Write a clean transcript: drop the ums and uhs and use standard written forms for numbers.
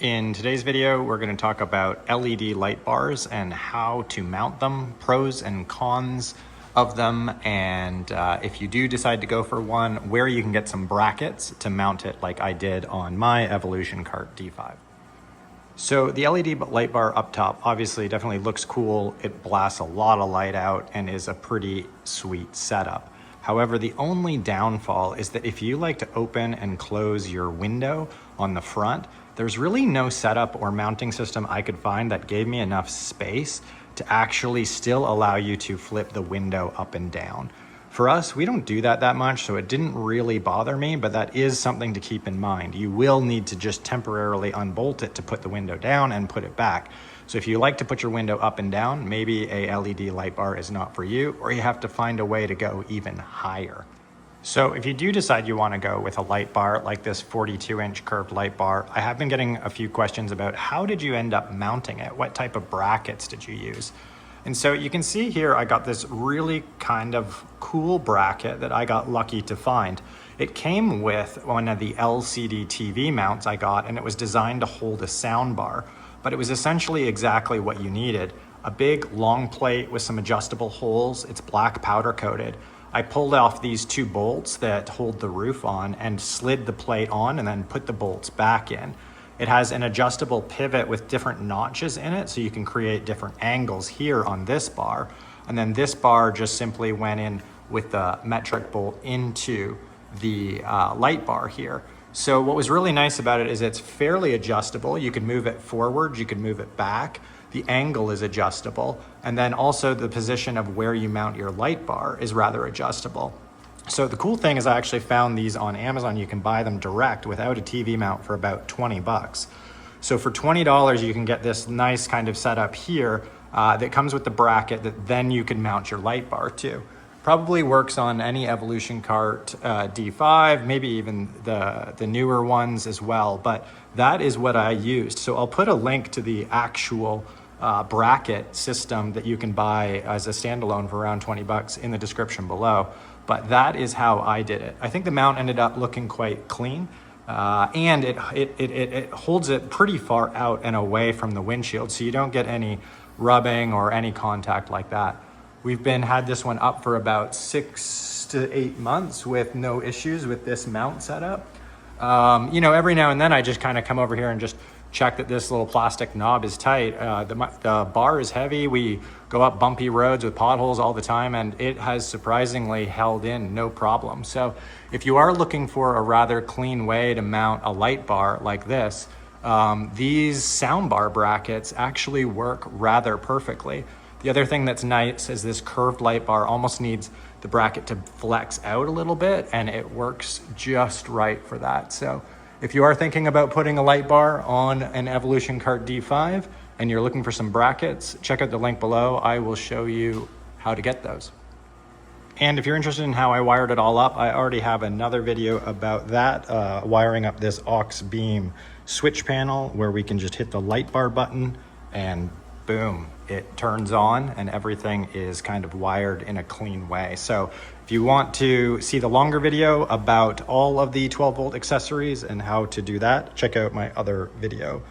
In today's video, we're going to talk about LED light bars and how to mount them, pros and cons of them, and if you do decide to go for one, where you can get some brackets to mount it like I did on my Evolution Cart D5. So the LED light bar up top obviously definitely looks cool. It blasts a lot of light out and is a pretty sweet setup. However, the only downfall is that if you like to open and close your window on the front, there's really no setup or mounting system I could find that gave me enough space to actually still allow you to flip the window up and down. For us, we don't do that much, so it didn't really bother me, but that is something to keep in mind. You will need to just temporarily unbolt it to put the window down and put it back. So if you like to put your window up and down, maybe a LED light bar is not for you, or you have to find a way to go even higher. So if you do decide you want to go with a light bar like this 42-inch curved light bar, I have been getting a few questions about how did you end up mounting it? What type of brackets did you use? And so you can see here, I got this really kind of cool bracket that I got lucky to find. It came with one of the LCD TV mounts I got, and it was designed to hold a sound bar, but it was essentially exactly what you needed. A big long plate with some adjustable holes. It's black powder coated. I pulled off these two bolts that hold the roof on and slid the plate on and then put the bolts back in. It has an adjustable pivot with different notches in it, so you can create different angles here on this bar. And then this bar just simply went in with the metric bolt into the light bar here. So what was really nice about it is it's fairly adjustable. You can move it forward, you can move it back. The angle is adjustable. And then also the position of where you mount your light bar is rather adjustable. So the cool thing is I actually found these on Amazon. You can buy them direct without a TV mount for about 20 bucks. So for $20, you can get this nice kind of setup here that comes with the bracket that then you can mount your light bar to. Probably works on any Evolution Cart D5, maybe even the newer ones as well, but that is what I used. So I'll put a link to the actual bracket system that you can buy as a standalone for around 20 bucks in the description below. But that is how I did it. I think the mount ended up looking quite clean, and it holds it pretty far out and away from the windshield, so you don't get any rubbing or any contact like that. We've had this one up for about 6 to 8 months with no issues with this mount setup. You know, every now and then I just kind of come over here and just check that this little plastic knob is tight. The bar is heavy. We go up bumpy roads with potholes all the time, and it has surprisingly held in no problem. So if you are looking for a rather clean way to mount a light bar like this, these soundbar brackets actually work rather perfectly. The other thing that's nice is this curved light bar almost needs the bracket to flex out a little bit, and it works just right for that. So if you are thinking about putting a light bar on an Evolution Cart D5 and you're looking for some brackets, check out the link below. I will show you how to get those. And if you're interested in how I wired it all up, I already have another video about that, wiring up this aux beam switch panel where we can just hit the light bar button and boom, it turns on and everything is kind of wired in a clean way. So if you want to see the longer video about all of the 12-volt accessories and how to do that, check out my other video.